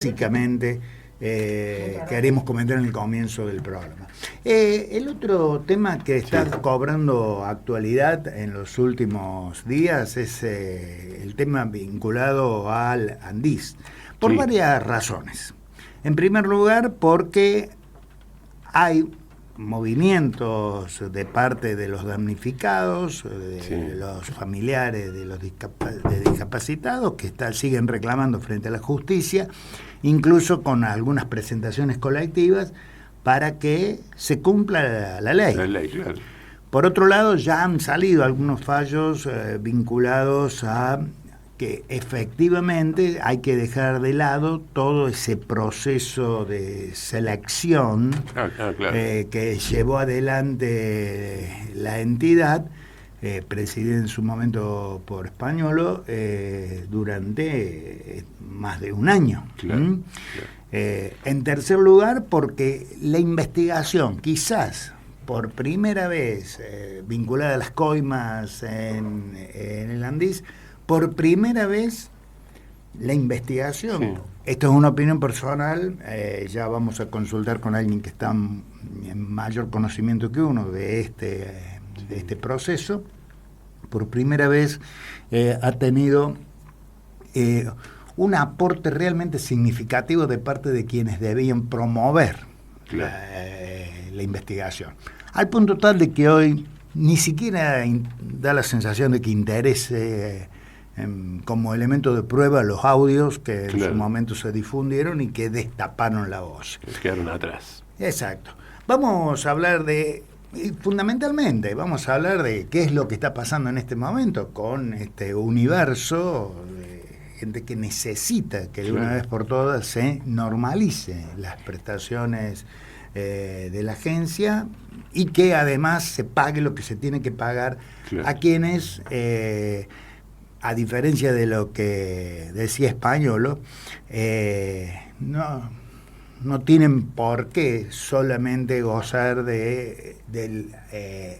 Básicamente queremos comentar en el comienzo del programa. El otro tema que está cobrando actualidad en los últimos días es el tema vinculado al Andís, por varias razones. En primer lugar, porque hay movimientos de parte de los damnificados, de los familiares de los discapacitados que siguen reclamando frente a la justicia, incluso con algunas presentaciones colectivas para que se cumpla la ley. Claro. Por otro lado, ya han salido algunos fallos vinculados a que efectivamente hay que dejar de lado todo ese proceso de selección claro. Que llevó adelante la entidad, presidida en su momento por Españolo, durante más de un año. Claro. En tercer lugar, porque la investigación, quizás por primera vez vinculada a las coimas en el Andís, por primera vez la investigación, esto es una opinión personal, ya vamos a consultar con alguien que está en mayor conocimiento que uno de este proceso, por primera vez ha tenido un aporte realmente significativo de parte de quienes debían promover la investigación, al punto tal de que hoy ni siquiera da la sensación de que interese como elemento de prueba los audios que en su momento se difundieron y que destaparon la voz. Quedaron atrás. Exacto. Vamos a hablar fundamentalmente, vamos a hablar de qué es lo que está pasando en este momento con este universo de gente que necesita que de una vez por todas se normalice las prestaciones de la agencia y que además se pague lo que se tiene que pagar a quienes... a diferencia de lo que decía Españolo, no tienen por qué solamente gozar de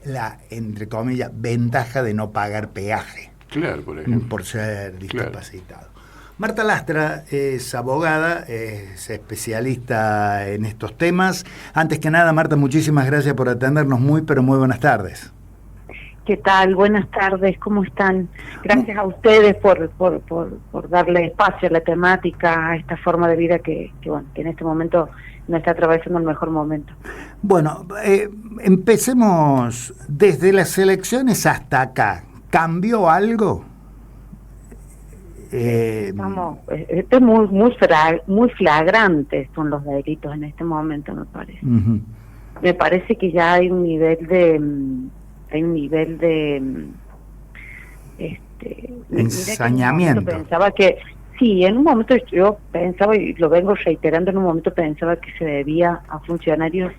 la, entre comillas, ventaja de no pagar peaje. Claro, por ejemplo. Por ser discapacitado. Marta Lastra es abogada, es especialista en estos temas. Antes que nada, Marta, muchísimas gracias por atendernos. Muy buenas tardes. ¿Qué tal? Buenas tardes, ¿cómo están? Gracias a ustedes por darle espacio a la temática, a esta forma de vida que en este momento no está atravesando el mejor momento. Bueno, empecemos desde las elecciones hasta acá. ¿Cambió algo? Esto es muy flagrante son los delitos en este momento, me parece. Uh-huh. Me parece que ya hay un nivel de ensañamiento. Pensaba que en un momento yo pensaba, y lo vengo reiterando, en un momento pensaba que se debía a funcionarios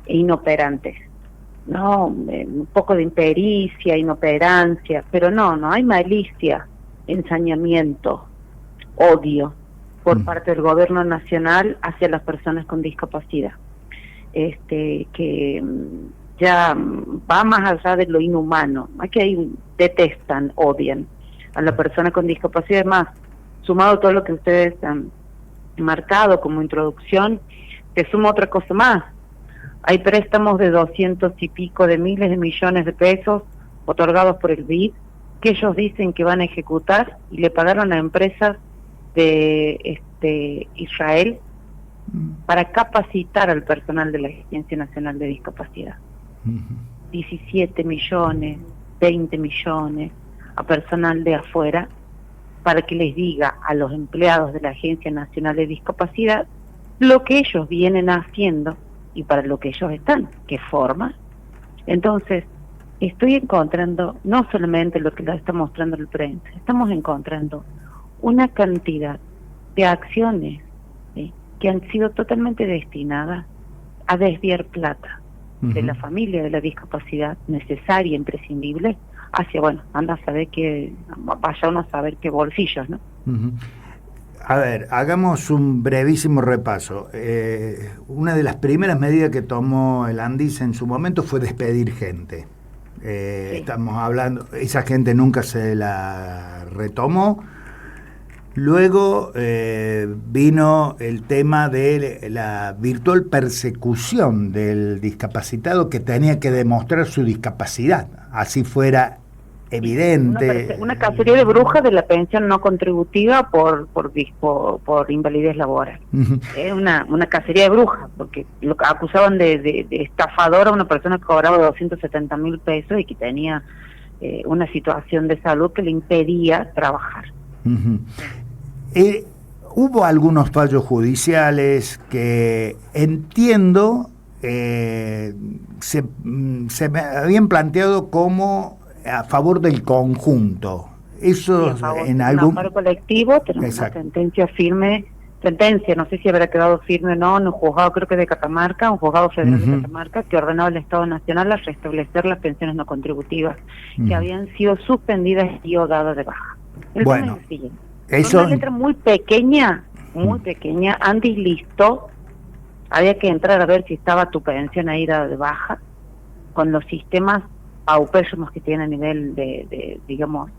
inoperantes, un poco de impericia, inoperancia, pero no hay malicia, ensañamiento, odio por parte del gobierno nacional hacia las personas con discapacidad, que ya va más allá de lo inhumano. Aquí detestan, odian a la persona con discapacidad. Es más, sumado a todo lo que ustedes han marcado como introducción, te sumo otra cosa más. Hay préstamos de 200 y pico de miles de millones de pesos otorgados por el BID que ellos dicen que van a ejecutar y le pagaron a empresas de Israel para capacitar al personal de la Agencia Nacional de Discapacidad. 17 millones, 20 millones a personal de afuera para que les diga a los empleados de la Agencia Nacional de Discapacidad lo que ellos vienen haciendo y para lo que ellos están, qué forma. Entonces, estoy encontrando no solamente lo que nos está mostrando el prensa, estamos encontrando una cantidad de acciones que han sido totalmente destinadas a desviar plata de la familia de la discapacidad necesaria, imprescindible, hacia, anda a saber vaya uno a saber qué bolsillos, ¿no? Uh-huh. A ver, hagamos un brevísimo repaso. Una de las primeras medidas que tomó el Andís en su momento fue despedir gente. Estamos hablando, esa gente nunca se la retomó. Luego vino el tema de la virtual persecución del discapacitado que tenía que demostrar su discapacidad, así fuera evidente. Una cacería de brujas de la pensión no contributiva por invalidez laboral. Uh-huh. Es una cacería de brujas, porque lo acusaban de estafador a una persona que cobraba 270.000 pesos y que tenía una situación de salud que le impedía trabajar. Uh-huh. Hubo algunos fallos judiciales que entiendo se me habían planteado como a favor del conjunto. Eso en algún amparo colectivo tenemos una sentencia firme, no sé si habrá quedado firme o no, en un juzgado, creo que de Catamarca, un juzgado federal de Catamarca, que ordenó al Estado Nacional a restablecer las pensiones no contributivas que habían sido suspendidas y o dadas de baja. Bueno, eso es una letra muy pequeña, Andy listo, había que entrar a ver si estaba tu pensión ahí dada de baja, con los sistemas paupérrimos que tiene a nivel de digamos,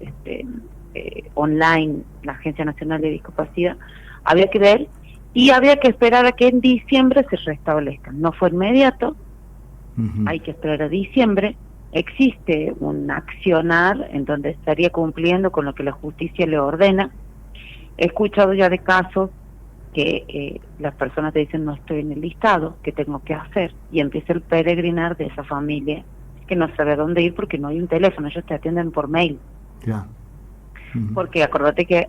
online, la Agencia Nacional de Discapacidad, había que ver y había que esperar a que en diciembre se restablezcan. No fue inmediato, hay que esperar a diciembre. Existe un accionar en donde estaría cumpliendo con lo que la justicia le ordena. He escuchado ya de casos que las personas te dicen no estoy en el listado, ¿qué tengo que hacer? Y empieza el peregrinar de esa familia que no sabe a dónde ir porque no hay un teléfono, ellos te atienden por mail. Ya. Porque acordate que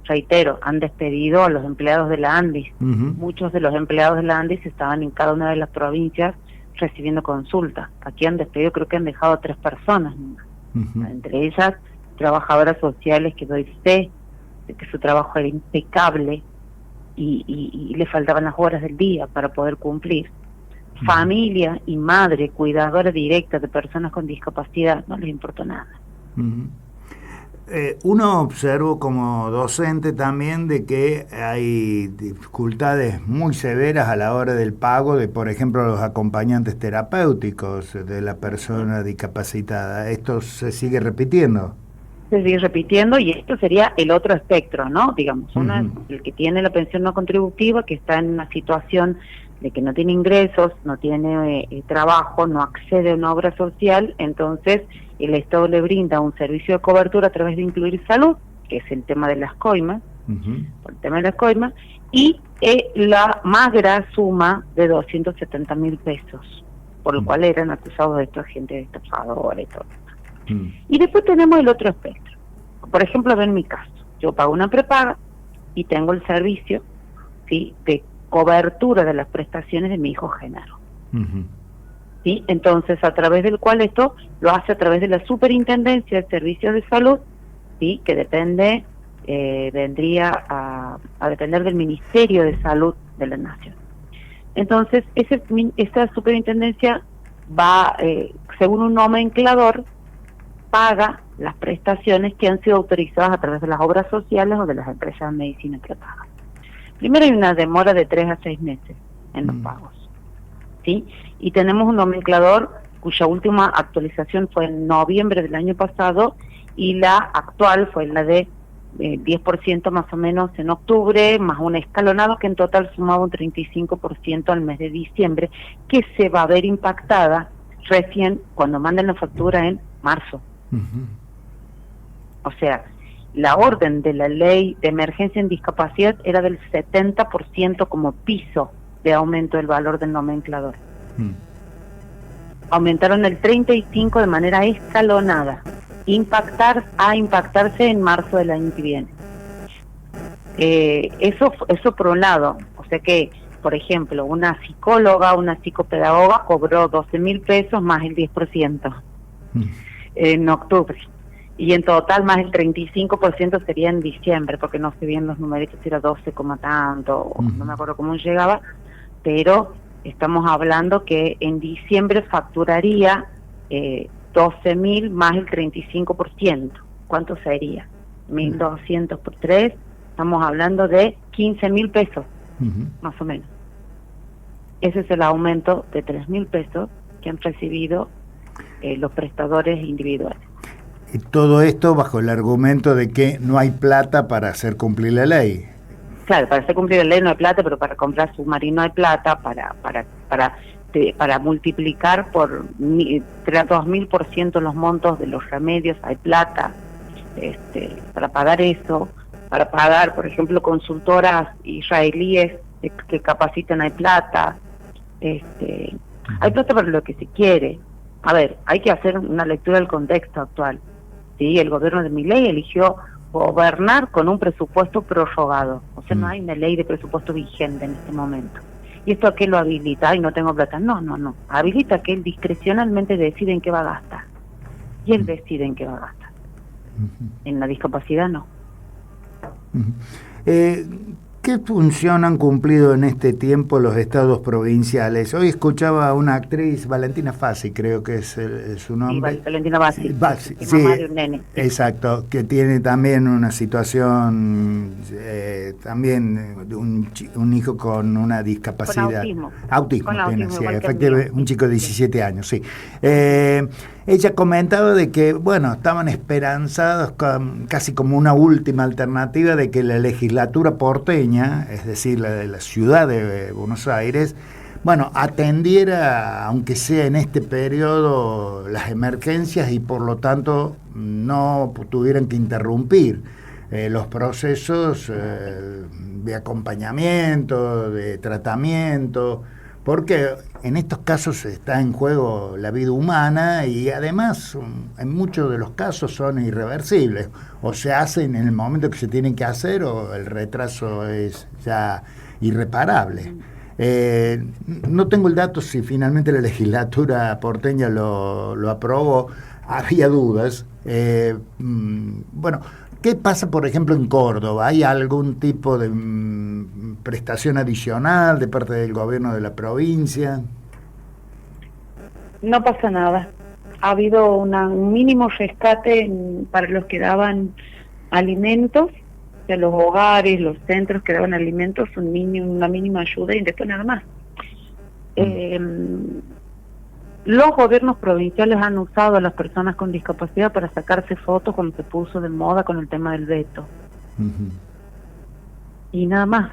reitero, han despedido a los empleados de la ANDIS. Muchos de los empleados de la ANDIS estaban en cada una de las provincias recibiendo consultas. Aquí han despedido, creo que han dejado a 3 personas, entre ellas trabajadoras sociales que doy fe de que su trabajo era impecable y le faltaban las horas del día para poder cumplir. Familia y madre, cuidadora directa de personas con discapacidad, no les importó nada. Uno observa como docente también de que hay dificultades muy severas a la hora del pago de, por ejemplo, los acompañantes terapéuticos de la persona discapacitada. ¿Esto se sigue repitiendo? Se sigue repitiendo y esto sería el otro espectro, ¿no? Digamos, el que tiene la pensión no contributiva, que está en una situación de que no tiene ingresos, no tiene trabajo, no accede a una obra social, entonces el Estado le brinda un servicio de cobertura a través de incluir salud, que es el tema de las coimas, por el tema de las coimas, y la magra suma de 270.000 pesos, por lo cual eran acusados de esta gente estafadora y todo. Y después tenemos el otro espectro. Por ejemplo, en mi caso, yo pago una prepaga y tengo el servicio, ¿sí?, de cobertura de las prestaciones de mi hijo Genaro. ¿Sí? Entonces, a través del cual esto lo hace a través de la Superintendencia de Servicios de Salud, ¿sí?, que depende, vendría a depender del Ministerio de Salud de la Nación. Entonces, esa superintendencia va, según un nomenclador, paga las prestaciones que han sido autorizadas a través de las obras sociales o de las empresas de medicina que pagan. Primero hay una demora de 3 a 6 meses en los pagos, ¿sí? Y tenemos un nomenclador cuya última actualización fue en noviembre del año pasado y la actual fue la de 10% más o menos en octubre, más un escalonado que en total sumaba un 35% al mes de diciembre, que se va a ver impactada recién cuando manden la factura en marzo. O sea, la orden de la ley de emergencia en discapacidad era del 70% como piso de aumento del valor del nomenclador. Aumentaron el 35% de manera escalonada, impactarse en marzo del año que viene. Eso por un lado, o sea que, por ejemplo, una psicóloga, una psicopedagoga cobró 12.000 pesos más el 10% en octubre. Y en total más el 35% sería en diciembre, porque no sé bien los numeritos, si era 12, tanto, no me acuerdo cómo llegaba, pero estamos hablando que en diciembre facturaría 12.000 más el 35%. ¿Cuánto sería? 1.200 por 3, estamos hablando de 15.000 pesos, más o menos. Ese es el aumento de 3.000 pesos que han recibido los prestadores individuales. Y todo esto bajo el argumento de que no hay plata para hacer cumplir la ley. Claro, para hacer cumplir la ley no hay plata, pero para comprar submarino hay plata, para multiplicar por 2000% los montos de los remedios hay plata, para pagar eso, para pagar, por ejemplo, consultoras israelíes que capacitan hay plata, hay plata para lo que se quiere. A ver, hay que hacer una lectura del contexto actual. Sí, el gobierno de Milei eligió gobernar con un presupuesto prorrogado, o sea, no hay una ley de presupuesto vigente en este momento. ¿Y esto a qué lo habilita? Ay, no tengo plata. No. Habilita que él discrecionalmente decide en qué va a gastar. Y él decide en qué va a gastar. En la discapacidad no. ¿Qué función han cumplido en este tiempo los estados provinciales? Hoy escuchaba a una actriz, Valentina Fassi, creo que es su nombre. Sí, Valentina Fassi, sí, mamá de un nene. Exacto, que tiene también una situación, también de un hijo con una discapacidad. Con autismo con tiene, autismo, sí, efectivamente, un chico de 17 años, sí. Ella comentaba de que, bueno, estaban esperanzados casi como una última alternativa de que la legislatura porteña, es decir, la de la ciudad de Buenos Aires, bueno, atendiera, aunque sea en este periodo, las emergencias y por lo tanto no tuvieran que interrumpir los procesos de acompañamiento, de tratamiento, porque en estos casos está en juego la vida humana y además en muchos de los casos son irreversibles, o se hacen en el momento que se tienen que hacer o el retraso es ya irreparable. No tengo el dato si finalmente la legislatura porteña lo aprobó, había dudas. Bueno, ¿qué pasa, por ejemplo, en Córdoba? ¿Hay algún tipo de prestación adicional de parte del gobierno de la provincia? No pasa nada. Ha habido un mínimo rescate para los que daban alimentos, de los hogares, los centros que daban alimentos, una mínima ayuda y después nada más. Los gobiernos provinciales han usado a las personas con discapacidad para sacarse fotos cuando se puso de moda con el tema del veto. Y nada más.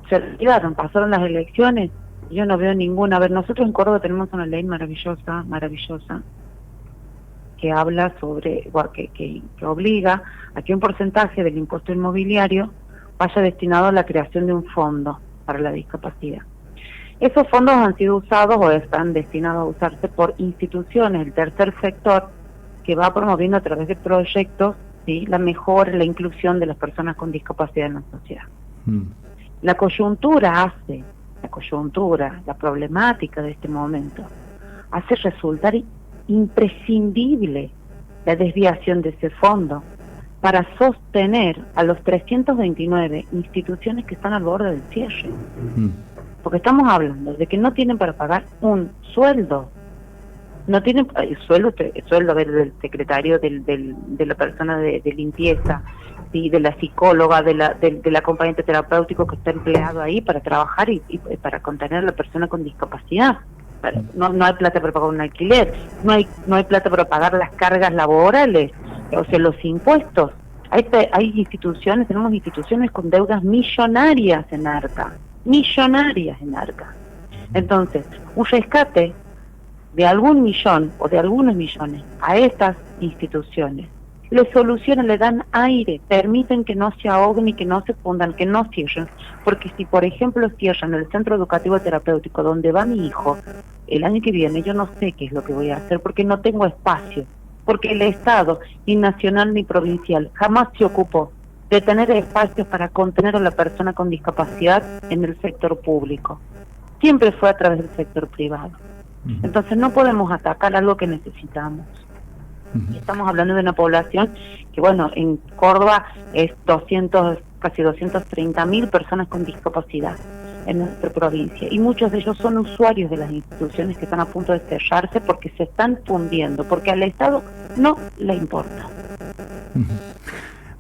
Se olvidaron, pasaron las elecciones, yo no veo ninguna. A ver, nosotros en Córdoba tenemos una ley maravillosa, que habla sobre, que obliga a que un porcentaje del impuesto inmobiliario vaya destinado a la creación de un fondo para la discapacidad. Esos fondos han sido usados o están destinados a usarse por instituciones del tercer sector que va promoviendo a través de proyectos, ¿sí?, la mejora, la inclusión de las personas con discapacidad en la sociedad. La coyuntura, la problemática de este momento, hace resultar imprescindible la desviación de ese fondo para sostener a los 329 instituciones que están al borde del cierre. Porque estamos hablando de que no tienen para pagar un sueldo. No tienen sueldo del secretario, de la persona de limpieza, ¿sí?, de la psicóloga, del acompañante terapéutico que está empleado ahí para trabajar y para contener a la persona con discapacidad. No hay plata para pagar un alquiler, no hay plata para pagar las cargas laborales, o sea, los impuestos. Hay instituciones, tenemos instituciones con deudas millonarias en Arca. Entonces, un rescate de algún millón o de algunos millones a estas instituciones le solucionan, le dan aire, permiten que no se ahoguen y que no se fundan, que no cierren, porque si por ejemplo cierran el centro educativo terapéutico donde va mi hijo el año que viene, yo no sé qué es lo que voy a hacer porque no tengo espacio, porque el Estado, ni nacional ni provincial, jamás se ocupó de tener espacios para contener a la persona con discapacidad en el sector público. Siempre fue a través del sector privado. Entonces no podemos atacar algo que necesitamos. Estamos hablando de una población que, bueno, en Córdoba es casi 230.000 personas con discapacidad en nuestra provincia, y muchos de ellos son usuarios de las instituciones que están a punto de cerrarse porque se están fundiendo, porque al Estado no le importa.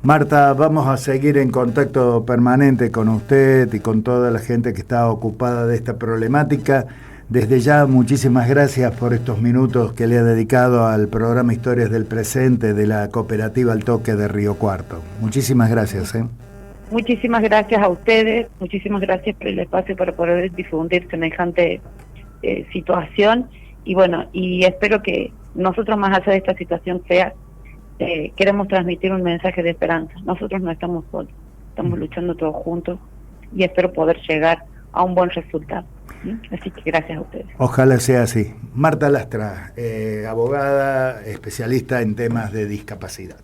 Marta, vamos a seguir en contacto permanente con usted y con toda la gente que está ocupada de esta problemática. Desde ya, muchísimas gracias por estos minutos que le ha dedicado al programa Historias del Presente de la Cooperativa Al Toque de Río Cuarto. Muchísimas gracias. Muchísimas gracias a ustedes, muchísimas gracias por el espacio para poder difundir semejante situación. Y bueno, y espero que nosotros, más allá de esta situación sea, queremos transmitir un mensaje de esperanza. Nosotros no estamos solos, estamos luchando todos juntos y espero poder llegar a un buen resultado. Así que gracias a ustedes. Ojalá sea así. Marta Lastra, abogada, especialista en temas de discapacidad.